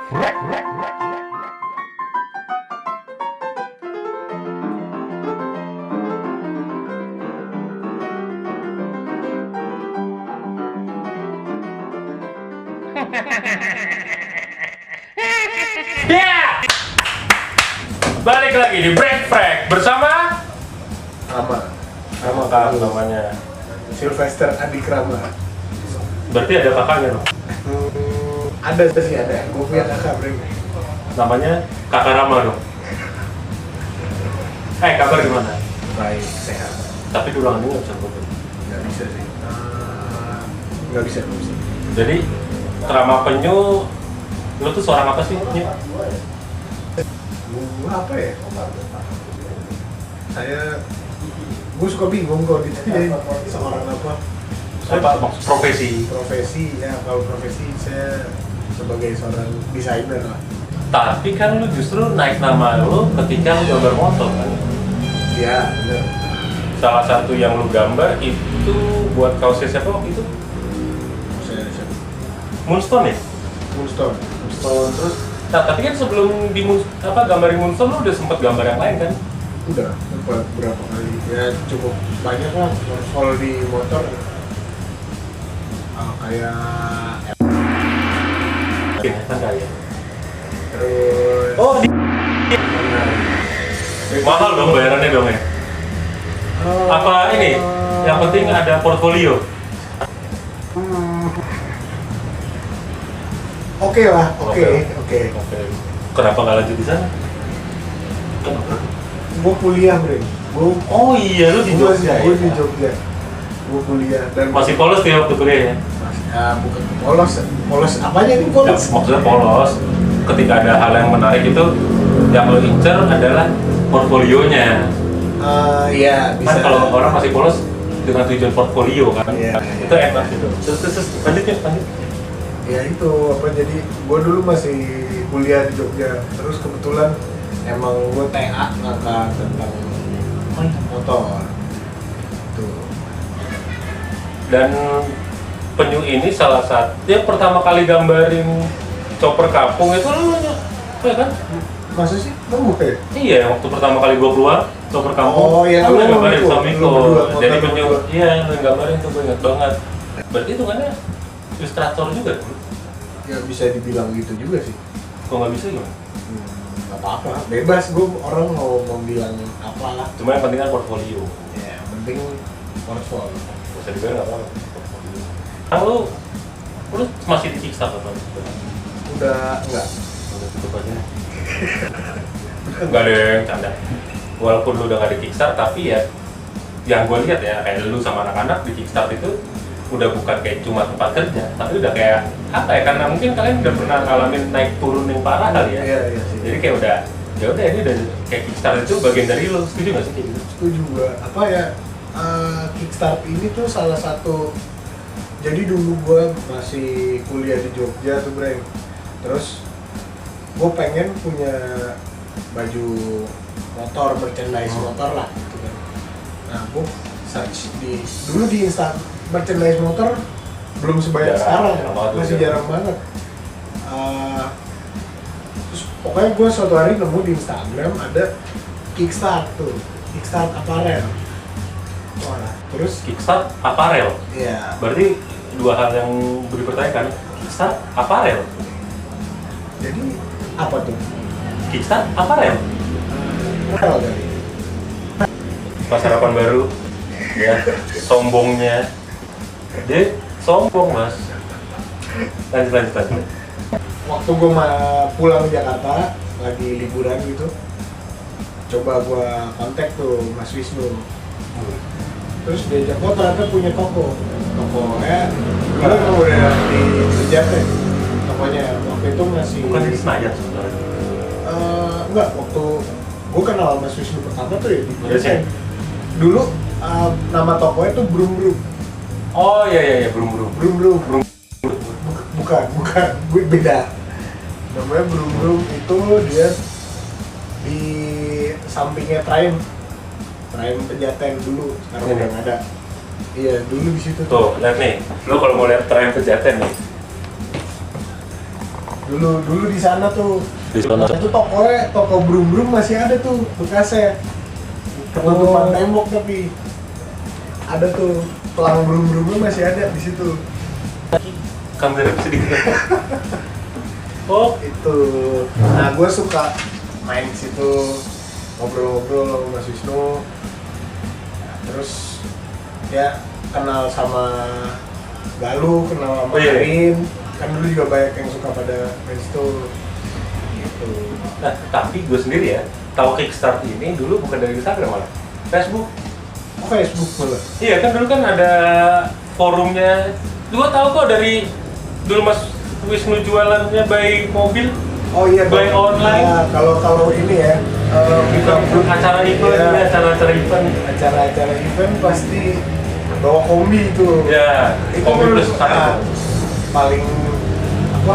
Ya, balik lagi di Break Frag bersama Rama Kak namanya. Sylvester Adik Rama. Berarti ada kakaknya dong. Ada sih ada. Gue punya kakak Bre. Namanya Kakak Rama dong. Kabar gimana? Baik, sehat. Tapi di ruangan ini nggak bisa foto. Nggak bisa sih. Nggak bisa. Jadi Rama Penyu, lu tuh seorang apa sih? Nyu? Gue apa ya? Gue suka bingung kalau ditanyain seorang apa. Apa maksud profesi? Profesi ya, kalau profesi saya sebagai seorang desainer lah. Tapi kan lu justru naik nama lu ketika lu gambar motor kan? Iya, bener. Salah satu yang lu gambar itu buat kaosnya siapa waktu itu? Saya siapa? Moonstone ya? Moonstone. Moonstone terus. Nah, tapi kan sebelum di gambarin Moonstone lu udah sempet gambar yang lain kan? Udah berapa kali? Ya cukup banyak lah. Kalau di motor kayak Mungkin kan kayak. terus Oh, mahal dong bayarannya dong ya? Apa ini? Yang penting ada portfolio. Oke lah, oke. Oke. Kenapa nggak lanjut di sana? Kenapa? Gue kuliah, Bre. Oh iya, lu di Jogja Gue ya? di Jogja. Gue kuliah dan Masih polos tuh ya waktu kuliahnya? bukan polos. Apanya nih Ya, polos? maksudnya polos. Ketika ada hal yang menarik itu, yang lo incer adalah portfolionya. Iya, bisa. Kan kalau orang masih polos dengan tujuan portfolio kan? Iya. Itu enak gitu. Terus lanjut. Ya itu apa, jadi gue dulu masih kuliah di Jogja. Terus kebetulan emang gue TA ngangkat tentang motor. Tuh. Dan Penyu ini salah satu yang pertama kali gambarin chopper kapung itu lu ya kan? Masa sih? Kamu ya? Iya, waktu pertama kali gua keluar chopper kampung. Oh, iya, lu lu yang gambarin itu, Samiko. lu berdua, Jadi motor Penyu, berdua. iya lu yang gambarin tuh gue ingat banget. Berarti itu kan ya ilustrator juga dulu. Ya bisa dibilang gitu juga sih. Kok nggak bisa gimana? Nggak apa-apa, bebas. Gue orang mau bilang apa lah. Cuma yang penting kan portfolio. Ya, yang penting portfolio. Gak usah dibayar nggak apa-apa. Portfolio. Kan lu masih di Kickstarter kan? Udah enggak. Udah tutup aja. Enggak deh, canda. Walaupun lu udah nggak di Kickstarter, tapi ya yang gue lihat ya kayak lu sama anak-anak di Kickstarter itu udah bukan kayak cuma tempat kerja, tapi udah kayak apa ya? Karena mungkin kalian udah pernah ngalamin naik turun yang parah kali ya. Iya sih. Jadi kayak udah ini udah kayak Kickstarter itu bagian dari lu. Setuju nggak sih kayak gitu? Setuju gue. Apa ya? Kickstart ini tuh salah satu. Jadi dulu gue masih kuliah di Jogja tuh, Bre. Terus gue pengen punya baju motor, merchandise motor lah gitu kan. Nah, gue search dulu di Instagram, merchandise motor belum sebanyak sekarang, masih jarang banget. Terus pokoknya gue suatu hari nemu di Instagram ada Kickstart tuh, Kickstart apparel. Wah, terus Kickstart apparel. ya Berarti dua hal yang dipertanyakan. Kickstart apparel. jadi apa tuh? Kickstart apparel. Apparel tadi. Pas harapan baru ya sombongnya dia sombong mas. Lanjut. Waktu gue pulang ke Jakarta lagi liburan gitu, coba gue kontak tuh Mas Wisnu. Terus diajak, ternyata punya toko ya dulu kan udah di Sejate tokonya. Waktu itu masih Bukan di Senayan sebenarnya. enggak, waktu gue kenal Mas Wisnu pertama tuh ya di Iya sih. dulu. Nama tokonya tuh Brum. Oh iya Brum. Bukan, gue beda. Namanya Brum itu dia di sampingnya Triumph Pejaten dulu, sekarang Ini. udah nggak ada. Iya, dulu di situ. Tuh lihat nih, lo kalau mau lihat tren Pejaten nih, Dulu di sana tuh. Di sana. Itu toko brum masih ada tuh bekasnya. Ketutupan tembok tapi ada tuh pelang brum-brumnya masih ada di situ. Kamera sedikit. Oh, Itu. Nah, gue suka main di situ, ngobrol-ngobrol sama Mas Wisnu. Terus ya kenal sama Galuh, kenal sama Oh, iya. Karin. Kan dulu juga banyak yang suka pada main situ. Gitu. nah tapi gue sendiri ya, tahu Kickstart ini dulu bukan dari Instagram malah, Facebook. Oh, Facebook malah. Iya kan dulu kan ada forumnya. Gue tahu kok dari dulu Mas Wisnu jualannya by mobil, Oh iya, by online. Nah, kalau ini ya, Acara event, ya, acara event. acara event pasti bawa kombi itu. Ya, Itu kombi menurut plus ah, paling apa?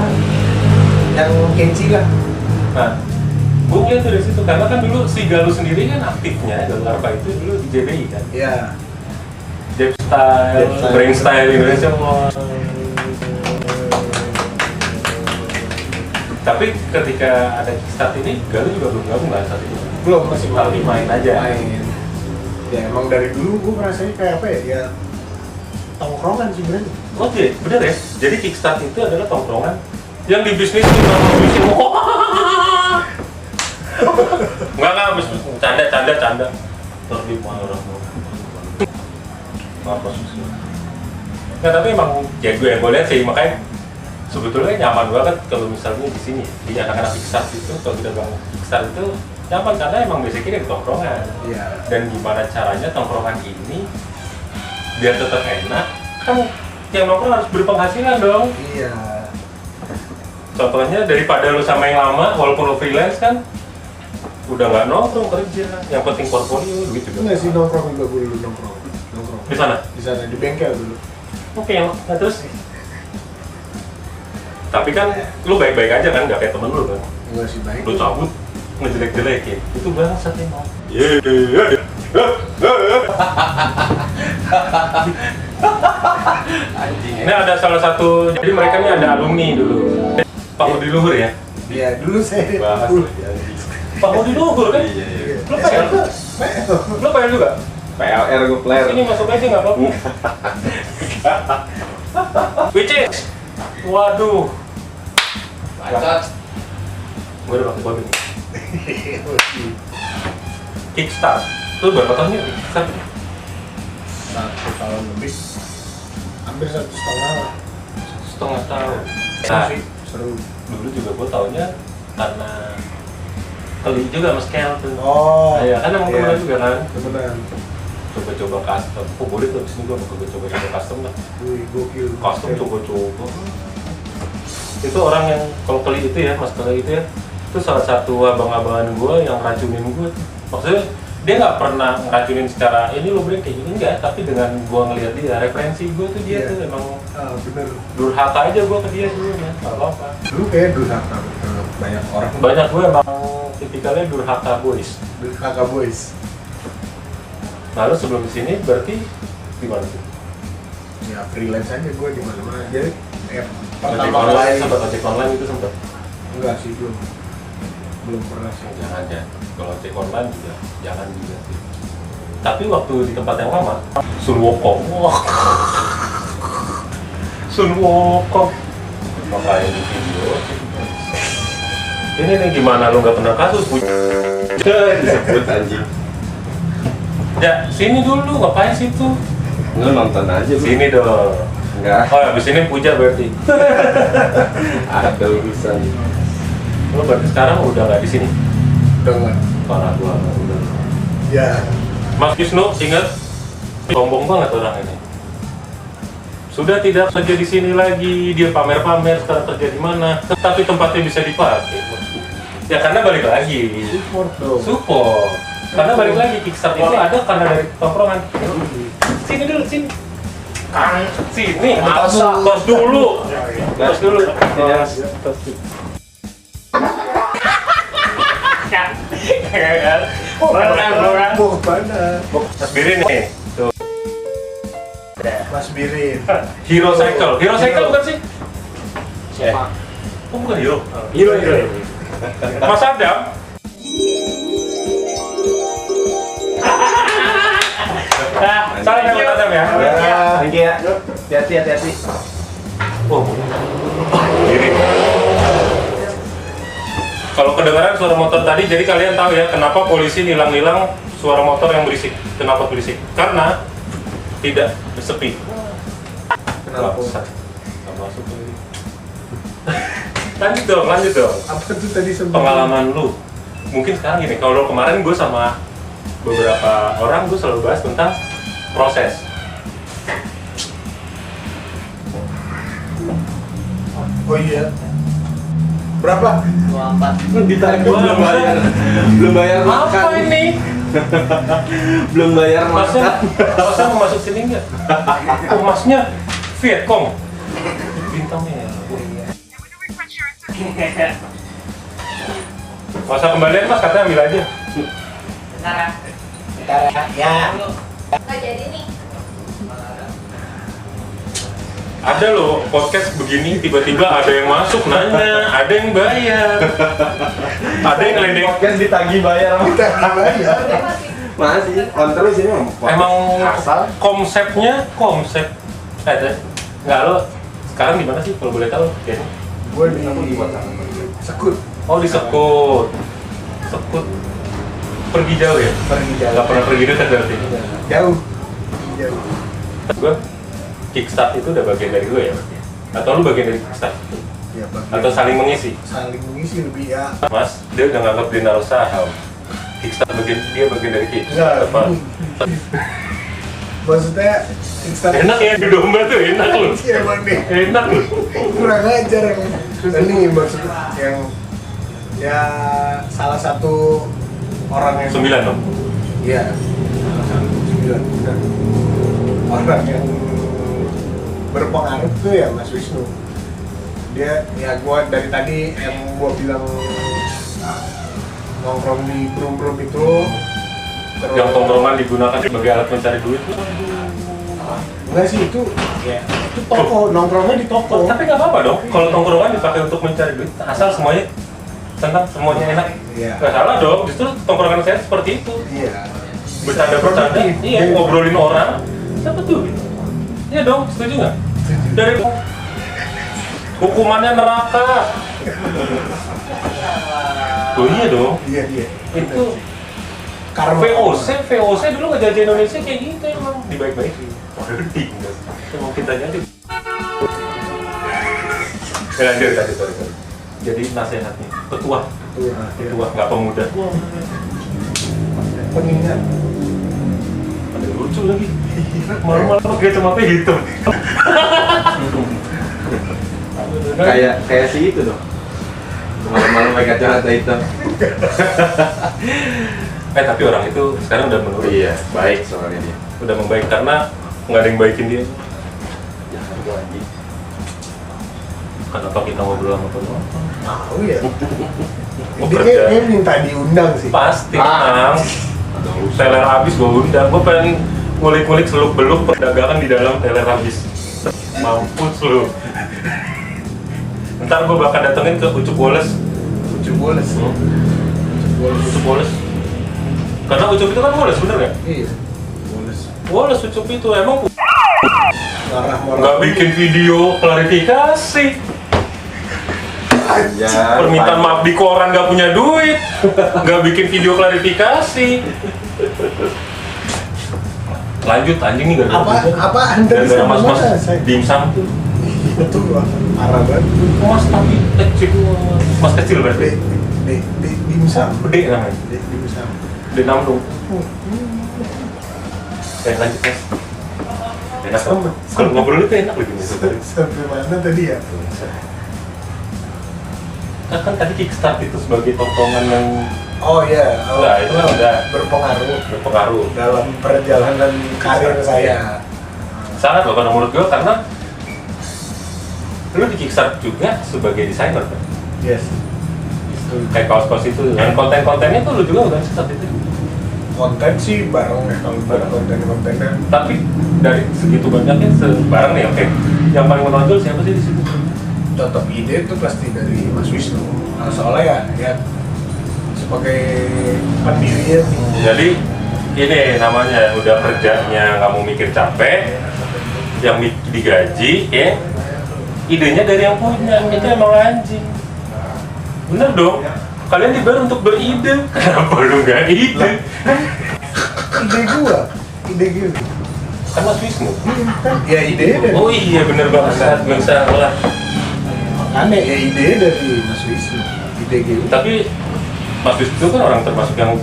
Yang kece lah. Nah, gue lihat dari situ karena kan dulu si Galuh sendiri kan aktifnya Galuh Arpa itu dulu di JBI kan. Iya. Jeb Style, Brain Style Indonesia. Tapi ketika ada Kickstart ini, Galuh juga belum gabung kan saat itu. Belum, masih Kali main aja. Main. Ya emang dari dulu gue ngerasanya kayak apa ya? Ya tongkrongan sih bener. Oke, bener ya. Jadi Kickstart itu adalah tongkrongan yang di bisnis nama bisnis. Enggak, canda. Terima orang. Apa sih? Nggak, tapi emang ya gue lihat sih, makanya sebetulnya nyaman banget kalau misalnya di sini di anak-anak Kickstart itu, kalau kita bangun Kickstart itu nyaman karena emang basicnya di tongkrongan. Iya. Dan gimana caranya tongkrongan ini biar tetap enak, kan yang nongkrong harus berpenghasilan dong. Iya. Contohnya daripada lu sama yang lama, walaupun lu freelance kan udah nggak nongkrong kerja, yang penting portfolio, duit juga. Enggak sih nongkrong juga gue dulu nongkrong. Di sana? Di sana di bengkel dulu. Oke, nah terus? Tapi kan lu baik-baik aja kan, nggak kayak temen lu kan? Enggak sih baik. Lu cabut, ngejelek-jelekin, itu bangsat emang. Ini ada salah satu, jadi mereka ini ada alumni dulu. Pak Budi Luhur ya? Iya, dulu saya Bahas Pak Budi Luhur kan? Iya. Lu pengen? Lu pengen juga? PLR gue player. Ini masuk aja nggak apa-apa. Which waduh. Bacot. Gue udah pakai bobby nih. Kickstart. Itu berapa tahun ya Kickstart? 1 tahun lebih. Hampir 1,5 lah. Setengah tahun. Seru Nah, sih, seru. dulu juga gue taunya karena keli juga sama scale tuh. Oh. Iya, kan emang iya. temen juga kan. Temenan. Coba-coba custom. Oh boleh tuh disini gue mau coba-coba custom lah. Wih, gokil. Custom coba-coba. Itu orang yang kalau keli itu ya, Mas Keli itu ya, itu salah satu abang-abangan gue yang racunin gue. Maksudnya dia nggak pernah ngeracunin secara ini lo beli kayak gini enggak, tapi dengan gue ngeliat dia referensi gue tuh dia Iya. tuh emang Bener. durhaka aja gue ke dia dulu ya, nggak apa-apa. Dulu kayak durhaka ke banyak orang. Banyak gue emang tipikalnya durhaka boys. Durhaka boys. Lalu sebelum sini berarti gimana sih? Ya freelance aja gue di mana-mana. Jadi Ojek pertama online, kali sempat ojek online itu sempat. enggak sih belum pernah sih. Jangan ya, kalau ojek online juga jangan juga sih. Tapi waktu di tempat yang lama, Sunwokong, wah, Sunwokong, makanya di video. Ini nih gimana lu nggak pernah kasus? Disebut anjing. Ya sini dulu, ngapain situ? Lu nonton aja lu. Sini dong. Enggak. Oh, habis ini puja berarti. Ada urusan. Lu berarti sekarang udah nggak di sini? Udah enggak. Parah gua udah. Ya. Mas Wisnu, ingat, sombong banget orang ini. Sudah tidak kerja di sini lagi, dia pamer-pamer sekarang kerja di mana, tetapi tempatnya bisa dipakai. Ya karena balik lagi, Support dong. support. Karena balik lagi Kickstart itu ada karena dari tongkrongan. Sini dulu, sini. Sini, tos dulu. Tos dulu. Mau kemana? Mas Birin nih. Tuh. Mas Birin. Hero Cycle bukan sih? Siapa? Oh bukan Hero? Hero. Mas Adam? Nah, saling ya Mas Adam ya? Ya, thank you ya. Hati-hati. Oh, diri. Kalau kedengaran suara motor tadi, jadi kalian tahu ya kenapa polisi nilang-nilang suara motor yang berisik. Kenapa berisik? Karena tidak sepi. Kenapa? Nggak masuk lagi. Lanjut dong. Apa tuh tadi sempat? Pengalaman lu. Mungkin sekarang gini, kalau kemarin gue sama beberapa orang gue selalu bahas tentang proses. Oh iya. Berapa? 24. Ditanya belum bayar. Belum bayar Apa makan. ini? Belum bayar Masnya mau masuk sini nggak? Oh, masnya Vietcong. Bintangnya. Masa kembalian mas katanya ambil aja. Bentar ya. Nggak jadi nih. Ada loh podcast begini tiba-tiba ada yang masuk nanya, ada yang bayar, ada yang ngeledek. Podcast ditagih bayar. Kita gimana ya? Masih. On terus ini Emang asal. konsepnya nggak lo sekarang di mana sih kalau boleh tahu? Ya. Gue di Sekut. Oh di Sekut. Pergi jauh ya? Pergi jalan. Nggak pernah pergi dekat berarti? Jauh. Gue Kickstart itu udah bagian dari gue ya? Atau lu bagian dari Kickstart? Ya, Atau saling mengisi? saling mengisi lebih ya. Mas, dia udah nganggap dia naruh saham. Kickstart dia bagian dari Kickstart. Enggak. Maksudnya Kickstart Enak ya di domba tuh, enak lu. Iya emang nih. Enak lu. Kurang ajar emang. Ini maksudnya yang ya salah satu orang yang 9 dong? Iya. Salah satu 9 benar. Orang yang berpengaruh tuh ya Mas Wisnu. Dia ya gua dari tadi yang gua bilang nongkrong di brum-brum itu terus Yang tongkrongan digunakan sebagai alat mencari duit. enggak sih itu ya itu toko nongkrongnya di toko. Tapi nggak apa-apa dong, kalau tongkrongan dipakai untuk mencari duit, asal semuanya senang, semuanya enak. Iya. Nggak salah dong, justru tongkrongan saya seperti itu. Iya. Bercanda-bercanda, iya, ngobrolin orang, dapat duit. Iya dong, setuju nggak? Dari hukumannya neraka. Oh iya dong, Iya, iya. itu Karma. VOC dulu ngejajah Indonesia kayak gitu emang dibaik-baikin. Udah gede enggak? Emang kita jadi. Lanjut. Jadi nasihatnya, petua, nggak pemuda. Pengingat. Ada yang lucu lagi. Malam-malam pakai kacamata hitam. Kayak si itu dong. Malam-malam pakai kacamata hitam. Tapi orang itu sekarang udah menurun. Iya, baik soalnya dia. Udah membaik karena nggak ada yang baikin dia. Jangan gua anjing. Kenapa kita ngobrol sama penonton? Tahu ya. Mau Dia kerja. kayak minta diundang sih. Pasti, Ah. Teler habis gue undang. Gue pengen ngulik-ngulik seluk-beluk perdagangan di dalam teler habis. Mampus lu. Ntar gue bakal datengin ke Ucup Wallace. Ucup Wallace. Ucup Wallace. Karena Ucup itu kan Wallace, bener nggak? Iya. Wallace. Wallace Ucup itu emang Marah-marah. nggak bikin video klarifikasi. Anjay. Permintaan maaf di koran nggak punya duit, nggak bikin video klarifikasi. Lanjut anjing nih Apa Anda bisa gara-gara mas saya? dimsum tuh. Itu parah banget. Mas tapi kecil, mas kecil berarti. Dimsum. Gede namanya. Dimsum. Gede Namdung. Lanjut mas. Enak kan? Kalau ngobrol itu enak lagi nih. Sampai mana tadi ya? Kan tadi Kickstart itu sebagai tontonan yang Oh iya. Nah, itu kan udah berpengaruh dalam perjalanan karir saya. sangat loh kalau menurut gue, karena lu di Kickstart juga sebagai desainer kan? Yes. Kayak kaos-kaos itu, dan konten-kontennya tuh lu juga udah saat itu. Konten sih bareng ya kalau buat konten-kontennya. Tapi dari segitu banyaknya bareng nih, oke. Yang paling menonjol siapa sih di situ? tetap ide itu pasti dari Mas Wisnu. Nah, soalnya ya sebagai pendirinya nih. Jadi ini namanya udah kerjanya nggak mau mikir capek, yang digaji ya idenya dari yang punya, itu emang anjing. Bener dong, kalian dibayar untuk beride, kenapa lu nggak ide? Ide gue Kan Mas Wisnu. kan ya ide dari Oh iya bener banget, nggak salah. makanya ya ide dari Mas Wisnu, ide gue. Tapi Mas Wisnu kan orang termasuk yang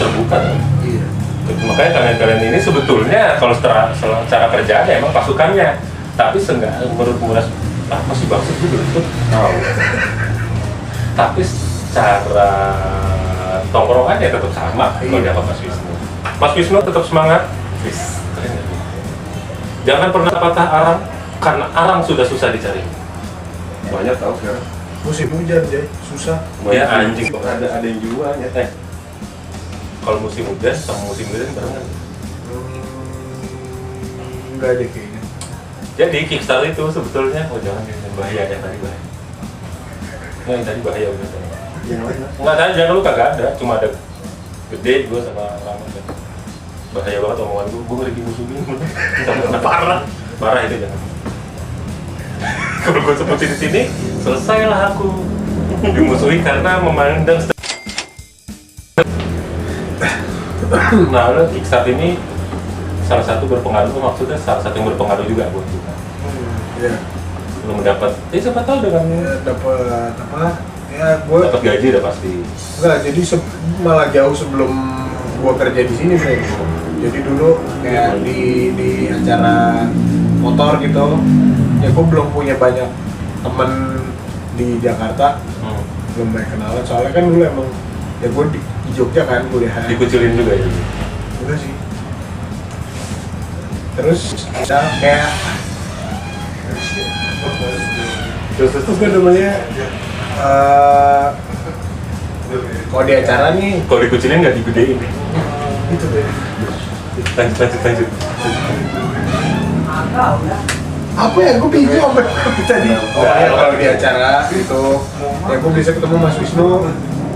terbuka kan? Iya. Makanya kalian-kalian ini sebetulnya kalau secara kerjaan ya emang pasukannya, tapi menurut Muras masih bagus juga itu. Tapi secara tongkrongannya tetap sama kalau dia Mas Wisnu. Mas Wisnu tetap semangat. Wis, keren ya. Jangan pernah patah arang karena arang sudah susah dicari. Banyak tahu sekarang. Musim hujan Jay, susah. Ya anjing. Ada yang jual ya teh. Kalau musim hujan sama musim hujan barengan. Enggak deh kayaknya. Jadi Kickstarter itu sebetulnya jangan bahaya yang tadi bahaya. Nggak, yang tadi bahaya bener. Yang mana? Nggak ada, jangan lu kagak ada, cuma ada gede gue sama Rahmat kan. Bahaya banget omongan gue ngeri dimusuhin. Parah itu jangan. Kalau gue sebutin di sini, selesailah aku dimusuhi karena memandang. Nah, Kickstarter ini salah satu berpengaruh, maksudnya salah satu yang berpengaruh juga buat kita. Ya. Belum mendapat, siapa tahu dengan Dapat apa? Ya gue dapat gaji udah pasti. enggak, jadi malah jauh sebelum gue kerja di sini Bro. Jadi dulu kayak di acara motor gitu, ya gue belum punya banyak temen di Jakarta, belum banyak kenalan. Soalnya kan dulu emang ya gue di Jogja kan kuliah. Dikucilin juga ya. Udah sih. Terus kita kayak terus kan namanya kalau di acara nih Kalau dikucilin nggak digedein. itu deh. Lanjut. Apa ya, gue bingung apa tadi. Kalau di acara itu ya gue bisa ketemu Mas Wisnu,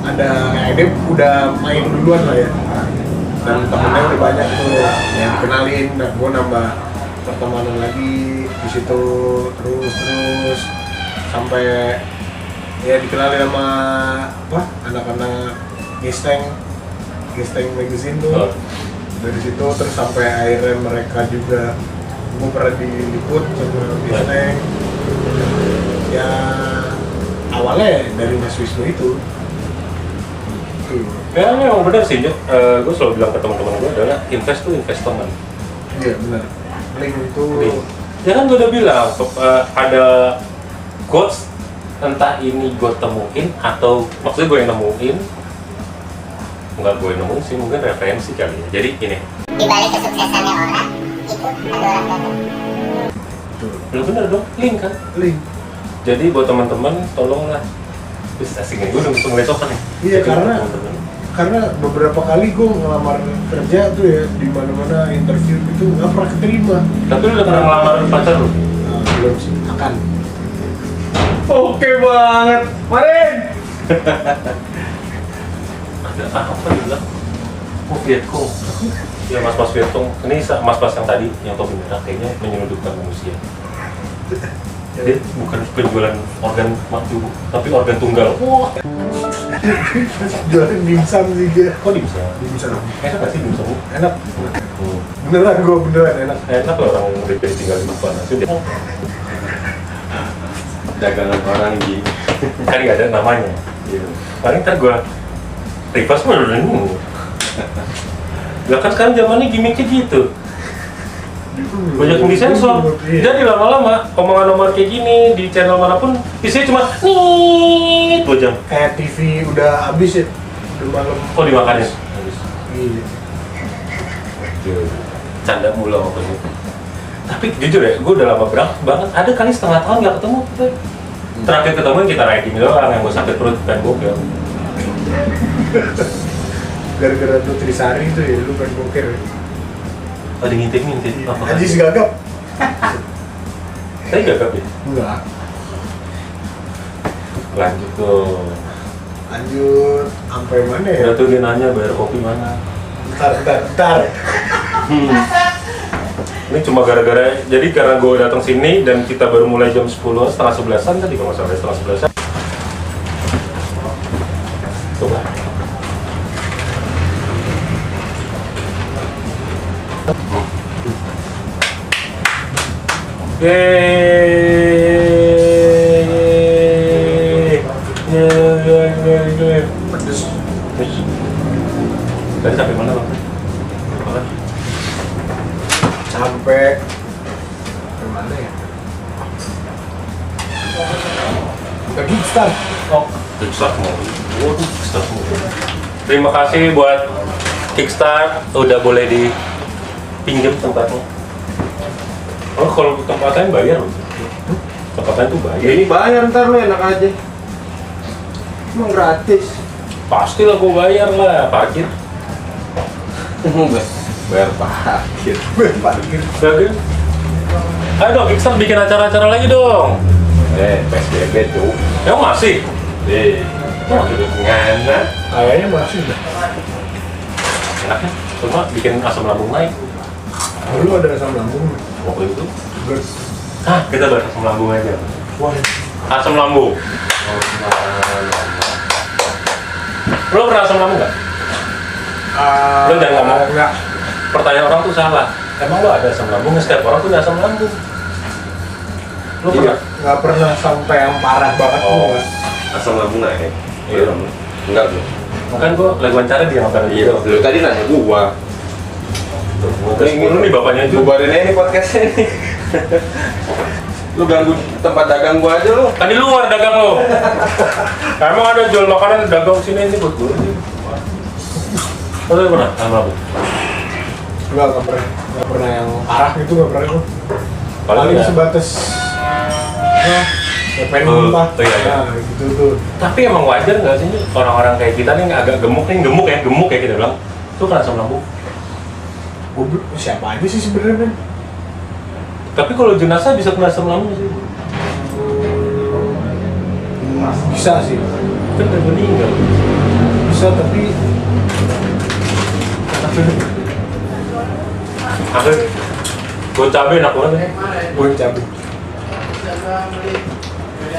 ada dia udah main duluan lah ya, dan temennya udah banyak tuh yang dikenalin, dan gue nambah pertemanan lagi di situ terus sampai ya dikenalin sama apa anak-anak Gesteng magazine tuh. Oh. Dari situ terus sampai akhirnya mereka juga gue pernah diliput sama Gesteng. Ya awalnya dari Mas Wisnu itu. Ya memang benar sih, gue selalu bilang ke teman-teman gue adalah invest teman. Iya benar. Link itu. Ya kan gue udah bilang ada quotes, entah ini gue temuin atau maksudnya gue yang nemuin, nggak gue yang nemuin sih, mungkin referensi kali ya. Jadi ini Di balik kesuksesannya orang, itu ada orang datang. bener dong, link kan. Link. Jadi buat teman-teman tolonglah, terus asik nih, gue udah mulai sopan nih. Iya, Jadi karena- teman-teman. Karena beberapa kali gue ngelamar kerja tuh ya di mana-mana interview itu nggak pernah keterima. Tapi lu udah pernah ngelamar pacar lu? Nah, belum sih. Akan. Oke banget. Marin. Ada apa dia bilang? Oh Vietcong. Ya mas Vietcong. Ini mas yang tadi yang topi merah kayaknya menyelundupkan manusia. Dia bukan penjualan organ tubuh, tapi organ tunggal. Wah, Jualan dimsum sih dia. kok bisa? Dimsum. Enak gak sih dimsum? Enak. Beneran gue beneran enak. Enak loh orang udah tinggal di lupa nasi. Dagangan orang gini. Kan nggak ada namanya. Paling ntar gue reverse mah udah nemu. Lah kan sekarang zamannya gimmicknya gitu. Banyak yang disensor. Iya. Jadi lama-lama omongan-omongan kayak gini di channel manapun isinya cuma nih 2 jam. Kayak TV udah habis ya. Udah malam. Kok dimakanin? Iya. Canda mulu sama gue. Tapi jujur ya, gue udah lama banget. Ada kali setengah tahun nggak ketemu kita. Terakhir ketemu kita ranking doang yang gue sakit perut dan bokeh. Gara-gara Nutrisari itu ya lu kan boker. Ada ngintip apa? Ajis gagap. Saya gagap ya. Enggak. Lanjut tuh. Lanjut sampai mana ya? Udah tuh dia nanya bayar kopi mana. Bentar. Ini cuma gara-gara, jadi karena gue datang sini dan kita baru mulai jam 10, setengah 11-an tadi kalau nggak salah, setengah 11-an. Coba. Yeay. Pedes. Tadi sampai mana bang? Apa? Sampai mana ya? Ke Kickstart. Oh, Kickstart mau. Waduh, Kickstart mau. Terima kasih buat Kickstart, udah boleh dipinjam tempatnya. Oh, kalau tempatnya bayar loh. Tempatnya tuh bayar. Ya ini bayar ntar lo enak aja. Emang gratis. Pasti lah gue bayar lah, parkir. Bayar parkir. Parkir. Bagus. Ayo dong, Kickstart bikin acara-acara lagi dong. PSBB tuh. Emang masih? Masih ngana. Kayaknya masih dah. Enaknya, cuma bikin asam lambung naik. Dulu ada asam lambung. Waktu itu. Terus Hah, kita bahas asam lambung aja. wah, Asam lambung. Lo pernah asam lambung nggak? Lo jangan ngomong. enggak. Pertanyaan orang tuh salah. Emang lo ada asam lambung? Setiap orang tuh ada asam lambung. Lo pernah? Enggak pernah sampai yang parah banget tuh. Oh. Enggak. Asam lambung naik. Iya. Enggak tuh. Kan gua lagi wawancara dia ngapain Iya. Lu tadi nanya gua. Lu nih bapaknya juga. Bubarin aja nih podcastnya nih. Lu ganggu tempat dagang gua aja lu. Kan di luar dagang lo. Emang ada jual makanan dagang sini ini buat gue. Lo pernah asam lambung? Enggak pernah. Enggak pernah yang parah gitu, enggak pernah tuh. Paling Paling ya. sebatas ya pengen Oh, muntah. oh iya, iya. Nah, gitu tuh. Tapi emang wajar nggak sih orang-orang kayak kita nih agak gemuk kayak kita bilang. Tuh kan asam lambung. Siapa aja sih sebenarnya, Ben? Tapi kalau jenazah bisa kena asam lambung sih. Bisa sih. Kan udah meninggal. Bisa tapi Akhir, gue cabai enak banget ya. gue cabut.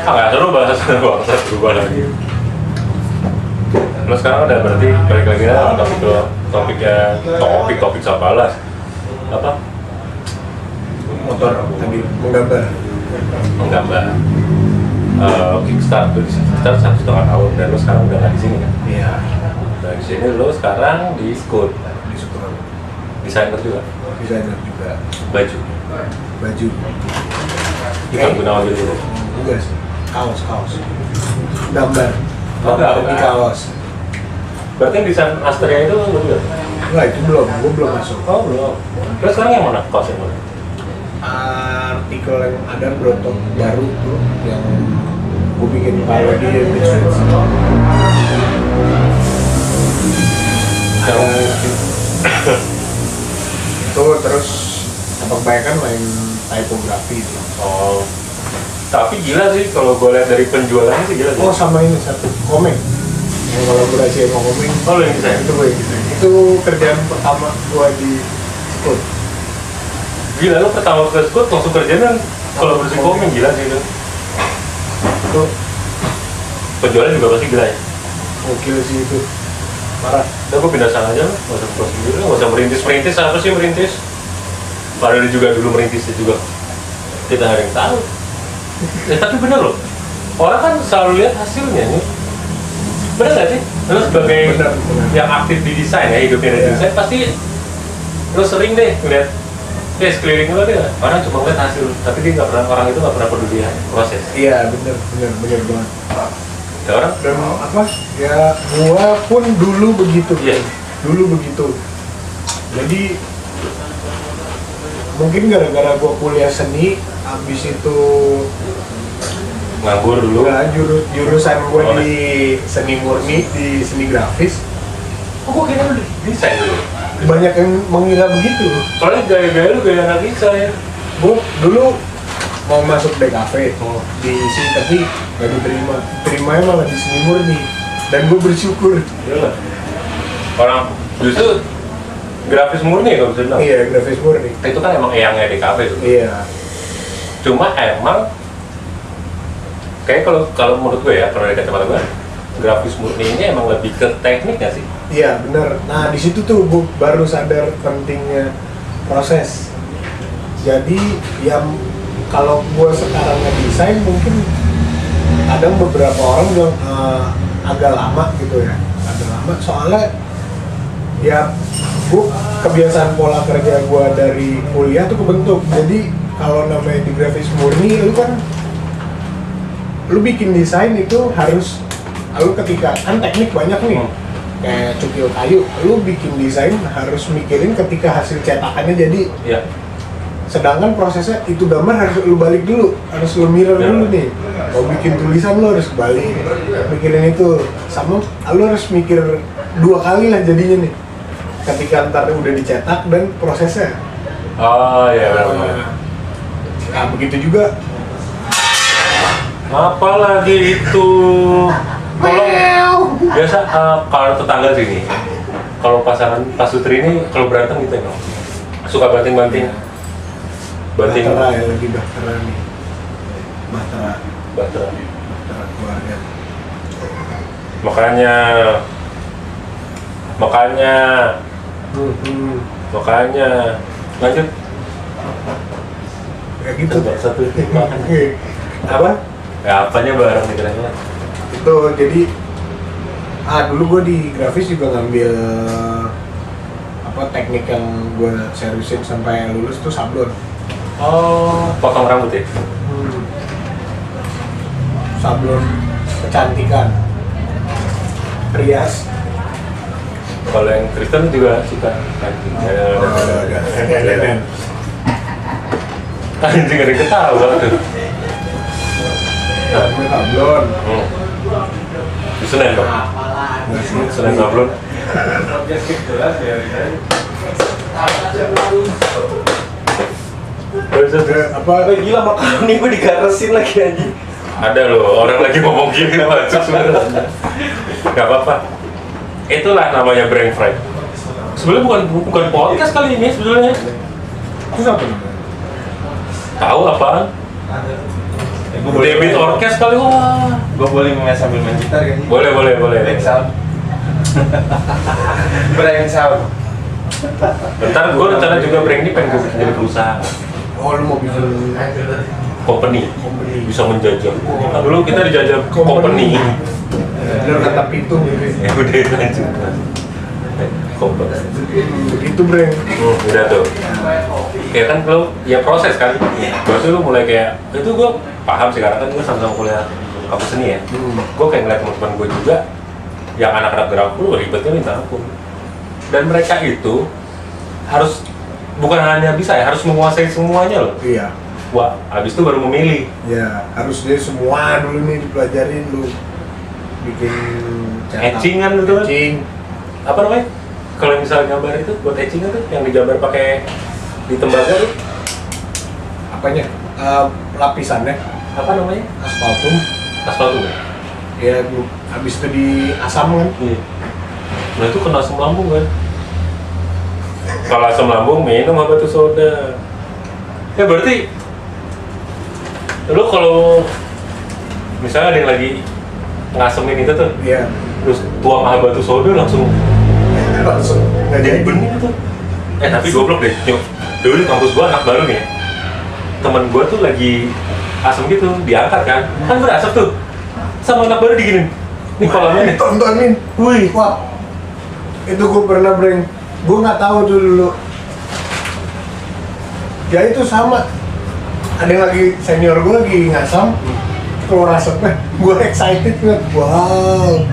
Ah nggak seru bahas bangsa berubah lagi. Lo sekarang udah berarti balik lagi ya topik sabalas apa? Motor tadi menggambar. Menggambar. Kickstart tuh di Kickstart 1,5 tahun dan lo sekarang udah nggak di sini kan? Iya. Nah di sini lo sekarang di Scoot, Di Sukron. desainer juga, Desainer juga. baju. Baju. Ivan Gunawan gitu. Enggak sih. Kaos. Gambar. Oh, gambar. Di kaos. Berarti yang desain Asteria itu lo juga? Enggak, itu belum. Gue belum masuk. Oh belum. Terus sekarang yang mana? Kaos yang mana? Artikel yang ada brotok baru tuh yang gue bikin kalau di Beachfits. Ada itu terus kebanyakan main typografi itu. Oh. Tapi gila sih kalau gue lihat dari penjualannya sih gila sih. Oh sama ini satu komik yang kolaborasi sama komik. Oh lo yang desain? Itu gue yang desain. Itu kerjaan pertama gue di Scoot. Gila lo pertama ke Scoot langsung kerjaan kalau bersih komik gila sih lo. Itu Penjualan juga pasti gila ya. gokil sih itu. Parah. Udah gue pindah sana aja, nggak usah keluar sendiri, nggak usah merintis. Apa sih merintis? Padahal dia juga dulu merintisnya juga. Kita nggak ada yang tahu. Tapi bener loh, orang kan selalu lihat hasilnya nih. Bener nggak sih? Lo sebagai Bener. yang aktif di desain ya, hidupnya di Iya. desain, pasti lo sering deh ngeliat sekeliling lo deh, orang cuma ngeliat hasil, tapi dia nggak pernah, orang itu nggak pernah peduli ya, proses. Iya bener banget. Ya orang Dan apa? Ya gua pun dulu begitu. Iya. Dulu begitu. Jadi mungkin gara-gara gua kuliah seni, habis itu nganggur dulu. jurusan gua Oh, di seni murni, di seni grafis. Oh, gue kira lu desain dulu. Banyak yang mengira begitu. Soalnya gaya-gaya lu gaya anak desain. Gua dulu mau masuk DKV Oh. di sini, tapi nggak diterima. Terimanya malah di seni murni. Dan gue bersyukur. Iyalah. Orang justru grafis murni kalau bisa bilang. Iya, grafis murni. Itu kan emang eyangnya DKV tuh. Iya. Cuma emang kayak kalau menurut gue ya, kalau dari kacamata gue, grafis murni ini emang lebih ke teknik nggak sih? Iya, bener. Nah, di situ tuh gue baru sadar pentingnya proses. Jadi, yang kalau gue sekarang ngedesain mungkin kadang beberapa orang bilang agak lama gitu ya. Agak lama soalnya ya gue kebiasaan pola kerja gue dari kuliah tuh kebentuk. Jadi kalau namanya di grafis murni lu bikin desain itu harus lu ketika kan teknik banyak nih kayak cukil kayu, lu bikin desain harus mikirin ketika hasil cetakannya jadi. Iya. Sedangkan prosesnya itu gambar harus lu balik dulu, harus lu mirror dulu nih. Mau bikin tulisan lu harus balik, mikirin itu. Sama lu harus mikir 2 kali lah jadinya nih. Ketika ntar udah dicetak dan prosesnya. Oh iya benar. Nah begitu juga. Apalagi itu kalau biasa kalau tetangga sini, kalau pasangan Pak Sutri ini kalau berantem gitu emang suka banting-banting. Bahtera ya, lagi Bahtera nih. Bahtera keluarga. Makanya lanjut. Kayak gitu. Satu. Apa? Ya apanya bareng gitu kan. Itu jadi dulu gue di grafis juga ngambil teknik yang gue seriusin sampai lulus tuh sablon. Oh, potong rambut ya? Sablon kecantikan, rias. Kalau yang Kristen juga suka anjing. Ada. Anjing ada yang ketawa tuh. Sablon. Di Senen dong? Senen sablon. Gila makanan nih gue digaresin lagi anjing. Ada loh, orang lagi ngomong gini macam sebenarnya. Gak apa-apa. Itulah namanya brain fried. Sebenarnya bukan podcast kali ini sebenarnya. Itu apa? Tahu apaan? Debit orkes kali wah. Gue boleh sambil main gitar kan? Boleh. Brain sound. Brain sound. Bentar gue rencana juga brain ini pengen gue bikin jadi perusahaan. Oh, lu mau bikin Company bisa menjajah. Nah, dulu kita dijajah company. bener kata Pitung gitu. Ya udah itu aja. Company. Begitu, Bre. Udah tuh. Ya kan lo ya proses kan. Berarti lu mulai kayak itu gue paham sih karena kan gue sama-sama kuliah kampus seni ya. Gue kayak ngeliat teman-teman gue juga yang anak-anak grafis ribetnya minta ampun. Dan mereka itu harus bukan hanya bisa ya, harus menguasai semuanya loh. Iya. Wah, habis itu baru memilih. Ya, harus dia semua dulu nih dipelajarin lu. Bikin Etchingan gitu kan? Etching. Apa namanya? Kalau misalnya gambar itu buat etchingan tuh yang digambar pakai di tembaga tuh Apanya? Lapisannya apa namanya? aspaltum. Aspaltum ya? Ya, habis itu di asam kan. Iya. Nah itu kena asam lambung kan? Kalau asam lambung minum apa tuh soda? Ya berarti lu kalau misalnya ada yang lagi ngasemin itu tuh, Iya. terus tuang batu soda langsung Nggak jadi. bening tuh. Tapi goblok deh. Dulu di kampus gua anak baru nih. Temen gua tuh lagi asam gitu, diangkat kan berasap tuh. Sama anak baru diginin. Nih kolamnya nih. Tontonin. Wih. Wah. Itu gue pernah breng. Gue nggak tahu tuh dulu. Ya itu sama. Ada yang lagi senior gue lagi ngasam. Keluar asapnya. Gue excited banget. Wow.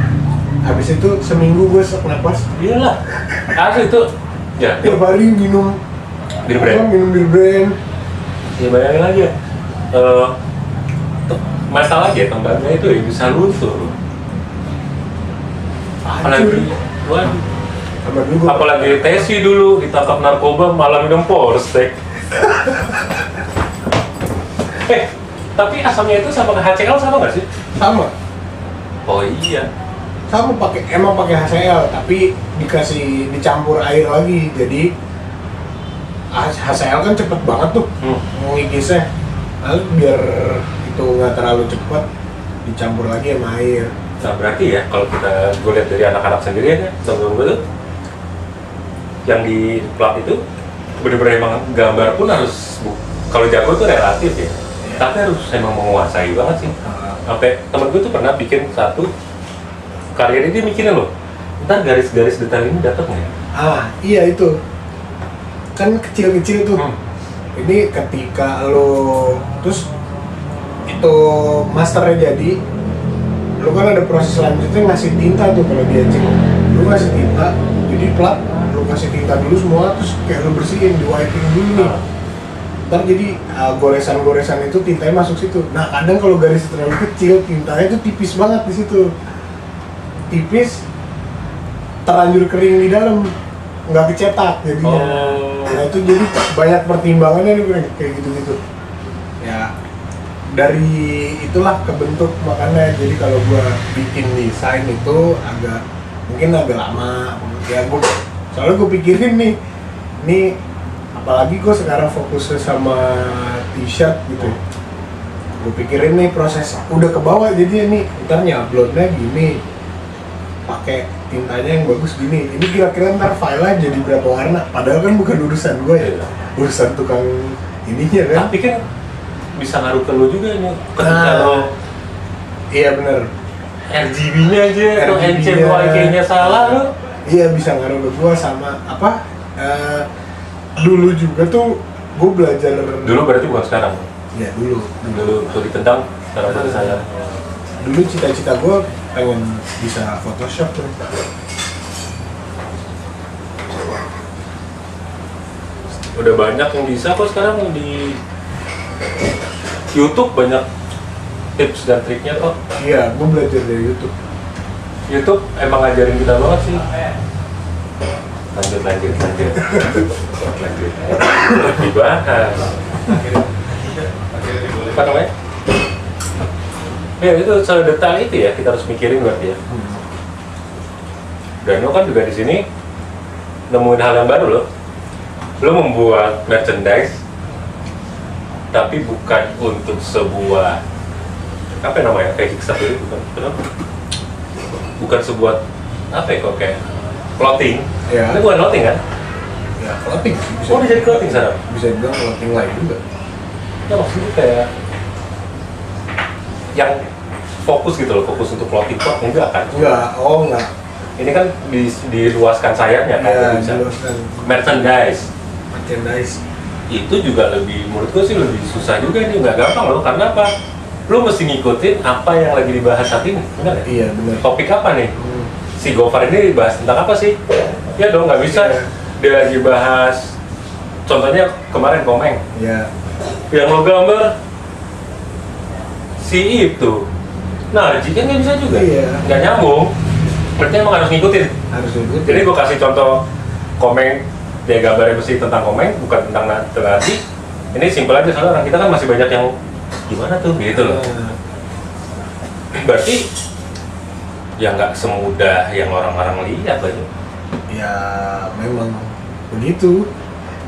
Habis itu seminggu gue sesak napas. Iyalah. Asli itu. Ya. Tiap hari minum Bir brand. minum bir brand. Ya bayangin aja. Masalah ya tembaga itu ya bisa luntur. Apalagi, waduh. Sama dulu gua- Apalagi Tesi dulu ditangkap narkoba malah minum Porstek. Tapi asamnya itu sama HCl sama nggak sih? sama iya. emang pakai HCl tapi dicampur air lagi, jadi HCl kan cepet banget tuh ngigisnya, lalu biar itu nggak terlalu cepet dicampur lagi sama air. Nah berarti ya kalau gue lihat dari anak-anak sendiri ya, temen gue tuh yang di plat itu bener-bener emang gambar pun harus, kalau jago tuh relatif ya, tapi harus emang menguasai banget sih. Sampai temen gue tuh pernah bikin satu karya ini, dia mikirin loh, ntar garis-garis detail ini dapet nggak ya? Iya itu kan kecil-kecil tuh. Ini ketika lo terus itu masternya jadi, lo kan ada proses selanjutnya ngasih tinta tuh. Kalau dia cek lo ngasih tinta, jadi plat lo kasih tinta dulu semua, terus kayak lo bersihin, di whitening dulu nih. Ntar jadi goresan-goresan itu tintanya masuk situ. Nah kadang kalau garis terlalu kecil, tintanya itu tipis banget di situ, tipis, terlanjur kering di dalam, nggak kecetak jadinya. Nah itu jadi banyak pertimbangannya nih Bro, kayak gitu-gitu ya. Dari itulah kebentuk, makanya jadi kalau gua bikin desain itu mungkin agak lama ya. Soalnya gua pikirin nih apalagi gua sekarang fokusnya sama t-shirt gitu, gua pikirin nih proses udah ke bawah, jadi nih ntar nyablonnya gini, pakai tintanya yang bagus gini, ini kira-kira ntar file-nya jadi berapa warna, padahal kan bukan urusan gue ya, urusan tukang ininya kan. Tapi kan bisa ngaruh ke lo juga nih, ketika lo iya bener, RGB-nya aja atau NCYK-nya salah lo. Iya bisa ngaruh ke gue sama apa, dulu juga tuh gue belajar. Dulu berarti bukan sekarang? Iya dulu Tuh ditendang, sekarang baru saya. Dulu cita-cita gue pengen bisa Photoshop tuh. Udah banyak yang bisa kok sekarang di YouTube, banyak tips dan triknya kok. Iya, gue belajar dari YouTube. YouTube emang ngajarin kita banget sih. Lanjut. Dibahas. Apa namanya? Ya itu sedetail itu ya, kita harus mikirin berarti ya. Dan lo kan juga di sini nemuin hal yang baru lo. Lo membuat merchandise, tapi bukan untuk sebuah apa namanya, kayak Kickstarter itu bukan sebuah apa ya, kok kayak clothing. Ya. Itu bukan clothing kan? Ya clothing sih bisa. Oh, jadi clothing sana. Bisa dibilang clothing lain juga. Ya maksudnya kayak yang fokus gitu loh, fokus untuk clothing kok enggak kan? Enggak. Ini kan diluaskan sayapnya kan, Ya, bisa. diluaskan. Merchandise itu juga lebih, menurutku sih lebih susah juga nih, nggak gampang loh. Karena apa? Lu mesti ngikutin apa yang lagi dibahas saat ini, benar ya? Iya benar. Topik apa nih? Si Gofar ini dibahas tentang apa sih? Ya dong, nggak bisa. Iya. Dia lagi bahas, contohnya kemarin Komeng. Iya. Yang lo gambar si itu. Nah, kan nggak bisa juga. Iya. Nggak nyambung. Berarti emang harus ngikutin. Harus ngikutin. Jadi gue kasih contoh Komeng, dia gambarnya mesti tentang Komeng, bukan tentang nasi. Ini simpel aja, soalnya orang kita kan masih banyak yang gimana tuh gitu loh. Berarti ya nggak semudah yang orang-orang lihat aja. Ya memang begitu.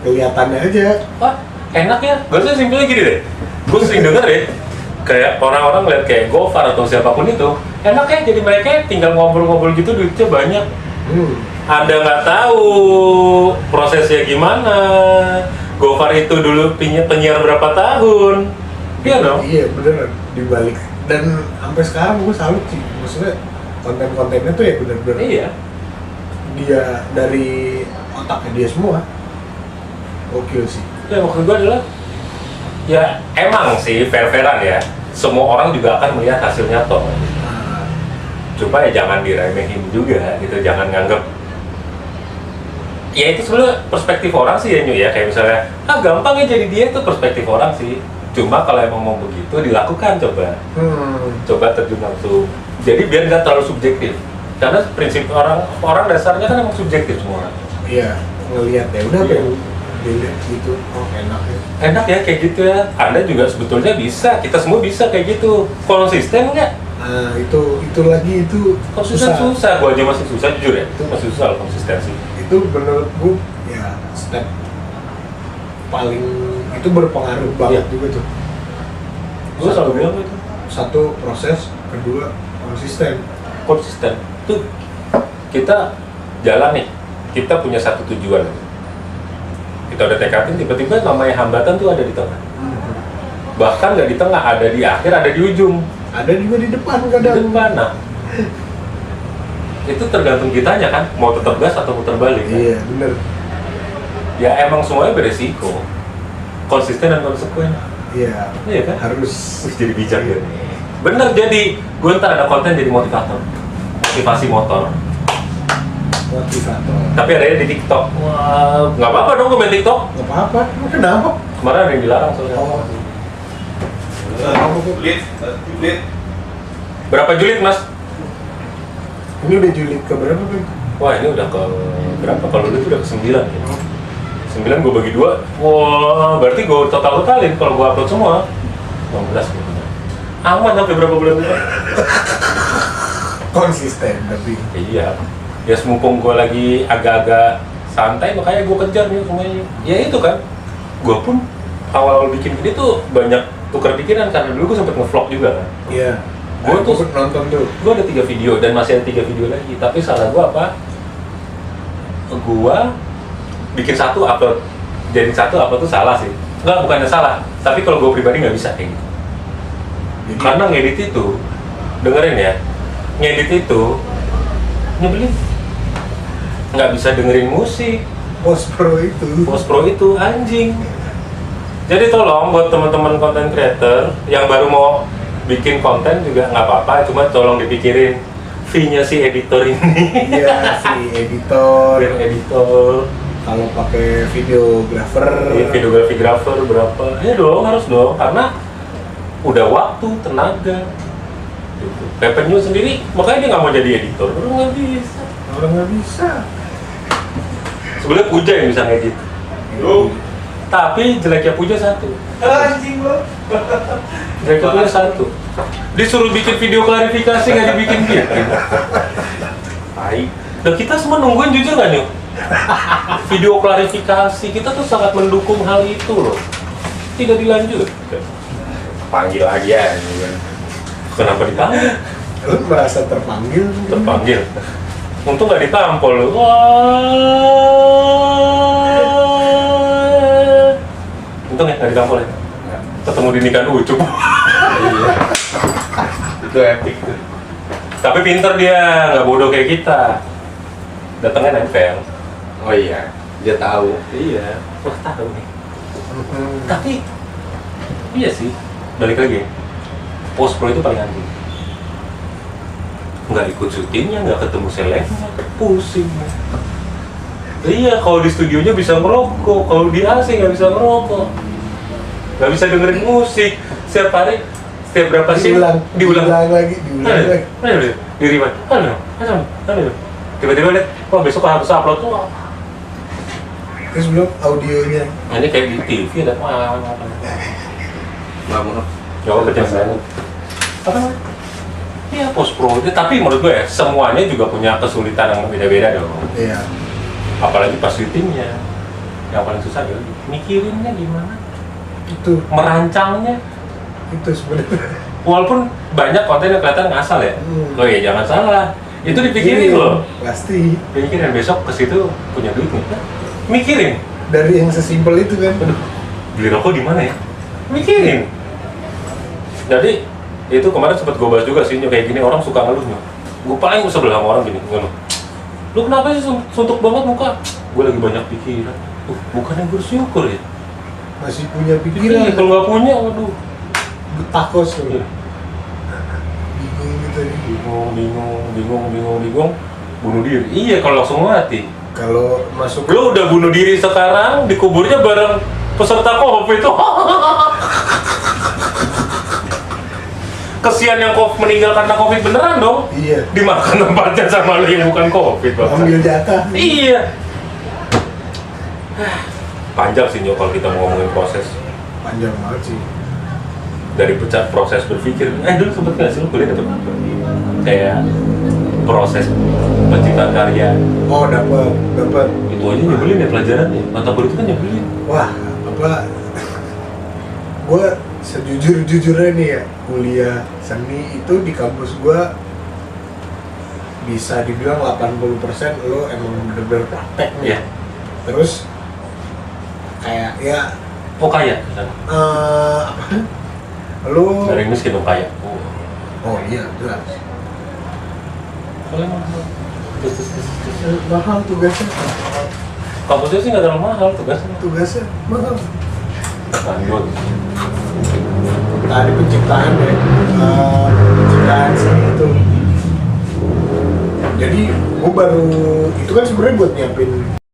Kelihatannya aja. Wah, enak ya. Gue simpelnya gini deh. Gue sering denger ya, kayak orang-orang lihat kayak Gofar atau siapapun itu, enak ya, jadi mereka tinggal ngobrol-ngobrol gitu, duitnya banyak. Anda nggak tahu prosesnya gimana. Gofar itu dulu penyiar berapa tahun? Iya dong? Iya beneran, dibalik. Dan sampai sekarang gue salut sih, maksudnya konten-kontennya tuh ya bener-bener Iya. dia dari otaknya dia semua. Gokil sih. Ya maksud gue adalah, ya emang sih fair-fairan ya, semua orang juga akan melihat hasilnya toh. Nah, Cuma ya jangan diremehin juga gitu, jangan nganggep. Ya itu sebenarnya perspektif orang sih ya Nyu ya, kayak misalnya, gampang ya jadi dia, itu perspektif orang sih. Cuma kalau emang mau begitu dilakukan, coba terjun langsung. Jadi biar nggak terlalu subjektif, karena prinsip orang dasarnya kan emang subjektif semua. iya, ngelihat ya udah Iya. pengen dilihat gitu, oh enak ya. Enak ya kayak gitu ya. Anda juga sebetulnya bisa, kita semua bisa kayak gitu. Konsisten nggak? Nah, itu lagi itu Konsisten susah, gua aja masih susah jujur ya. Itu masih susah loh konsistensi. Itu menurut gua ya step paling itu berpengaruh banget Iya. juga tuh. Gua selalu bilang itu Satu proses, kedua konsisten. konsisten. Tuh kita jalan nih, kita punya satu tujuan. Kita udah tekatin, tiba-tiba namanya hambatan tuh ada di tengah. Bahkan nggak di tengah, ada di akhir, ada di ujung. Ada juga di depan Di kadang. depan, nah. Itu tergantung kitanya kan, mau tetap gas atau putar balik kan? Iya, bener. Ya emang semuanya beresiko. Konsisten dan konsekuen. Iya, Iya kan? harus Wih, jadi bijak ya. Bener, jadi gue ntar ada konten jadi motivator. Motivasi motor. motivator. Tapi adanya di TikTok. Wah, nggak apa-apa dong gue main TikTok. Gak apa-apa, emang kenapa? Kemarin ada yang dilarang soalnya. Oh. Julid. Berapa julid mas? Ini udah julid ke berapa, Bang? Wah ini udah ke berapa? Kalau dulu itu udah ke 9 ya. 9 gue bagi 2. Wah berarti gue totalin kalau gue upload semua 16 gitu. Aman sampai berapa bulan itu? Konsisten tapi. Iya. Ya mumpung gue lagi agak-agak santai makanya gue kejar nih semuanya. Ya itu kan. Gue pun awal bikin ini tuh banyak tukar pikiran karena dulu gue sempet nge-vlog juga kan. Iya. Gua Gua tuh- nonton tuh. Gue ada 3 video dan masih ada 3 video lagi. Tapi salah gue apa? Gue bikin satu upload, jadi satu upload tuh salah sih. Enggak, bukannya salah. Tapi kalau gue pribadi nggak bisa kayak gitu. Jadi, Karena ngedit itu, dengerin ya, ngedit itu nyebelin. Nggak bisa dengerin musik. post pro itu. Post Pro itu anjing. Jadi tolong buat teman-teman konten creator yang baru mau bikin konten juga nggak apa-apa, cuma tolong dipikirin fee-nya si editor ini. Iya, si editor. Biar editor, Kalau pakai videographer. videografer berapa? Ya dong, harus dong, karena udah waktu, tenaga. Gitu. Revenue sendiri, makanya dia nggak mau jadi editor. Orang nggak bisa. Orang nggak bisa. Sebenarnya Puja yang bisa ngedit. Lu. Tapi jeleknya Puja satu. Anjing lo. Jeleknya Puja satu. Disuruh bikin video klarifikasi nggak dibikin gitu. Tai. Dan kita semua nungguin jujur nggak nih? Video klarifikasi kita tuh sangat mendukung hal itu loh. Tidak dilanjut. Panggil lagi ya. Kenapa dipanggil? Lu merasa terpanggil? Terpanggil. Untung nggak ditampol loh. Wah. Untung ya nggak ditampol ya. Ketemu di nikahan Ucup. Iya. Itu epic tuh. Tapi pinter dia, nggak bodoh kayak kita. Datangnya nempel. Oh iya, dia tahu. Iya. Wah tahu nih. Tapi iya sih. Balik lagi. Post Pro itu paling anjing. Nggak ikut syutingnya, nggak ketemu selebnya, pusing. Iya, kalau di studionya bisa ngerokok, kalau di AC nggak bisa ngerokok, nggak bisa dengerin musik. Setiap hari, setiap berapa sih? diulang lagi. Di rewind. Aduh. Tiba-tiba lihat, kok besok harus upload tuh. Terus belum audionya. Nah, ini kayak di TV ada Bangun. nggak apa kecemasan. Apa namanya? Iya, post pro itu, tapi menurut gue ya, semuanya juga punya kesulitan yang beda-beda dong. Iya. Apalagi pas syutingnya, yang paling susah adalah mikirinnya gimana, Itu merancangnya. sebenarnya. Walaupun banyak konten yang kelihatan ngasal ya, oh ya jangan salah, itu dipikirin Iya, loh. Pasti. Pikirin besok ke situ punya duit nih, mikirin. Dari yang sesimpel itu kan. Aduh, beli rokok di mana ya? Mikirin. Jadi itu kemarin sempat gue bahas juga sih, kayak gini orang suka ngeluhnya. Gue paling sebel sama orang gini, ngeluh. Lu kenapa sih suntuk banget muka? Gue lagi banyak pikiran. Bukannya bersyukur ya? Masih punya Iya, pikiran. kalau nggak punya, waduh. Takos tuh. Iya. Bingung gitu nih. Bingung. Bunuh diri. Iya, kalau langsung mati. Kalau masuk Lu udah bunuh diri sekarang, dikuburnya bareng peserta COVID itu. Kesian yang meninggal karena COVID beneran dong. iya, Dimakan tempatnya sama lu yang bukan COVID, Bang. ambil jatah. Iya. Panjang sih Nyok kalau kita mau ngomongin proses. Panjang banget sih. dari proses berpikir. Dulu sempet nggak sih lu kuliah dapet kayak proses penciptaan karya? Oh, dapat. Itu aja nyebelin ya pelajarannya. Mata kuliah itu kan nyebelin. Wah, apa? Gue sejujur-jujurnya nih ya, kuliah seni itu di kampus gue bisa dibilang 80% lo emang bener-bener praktek nih. Iya. Terus kayak ya Oh kaya kan? apa? Lo Dari miskin oh kaya. oh iya jelas. Kalau mahal. Mahal tugasnya. Kampusnya sih nggak terlalu mahal tugasnya. Tugasnya mahal. Lanjut. Tadi penciptaan ya, penciptaan seni itu. Jadi gue baru itu kan sebenarnya buat nyiapin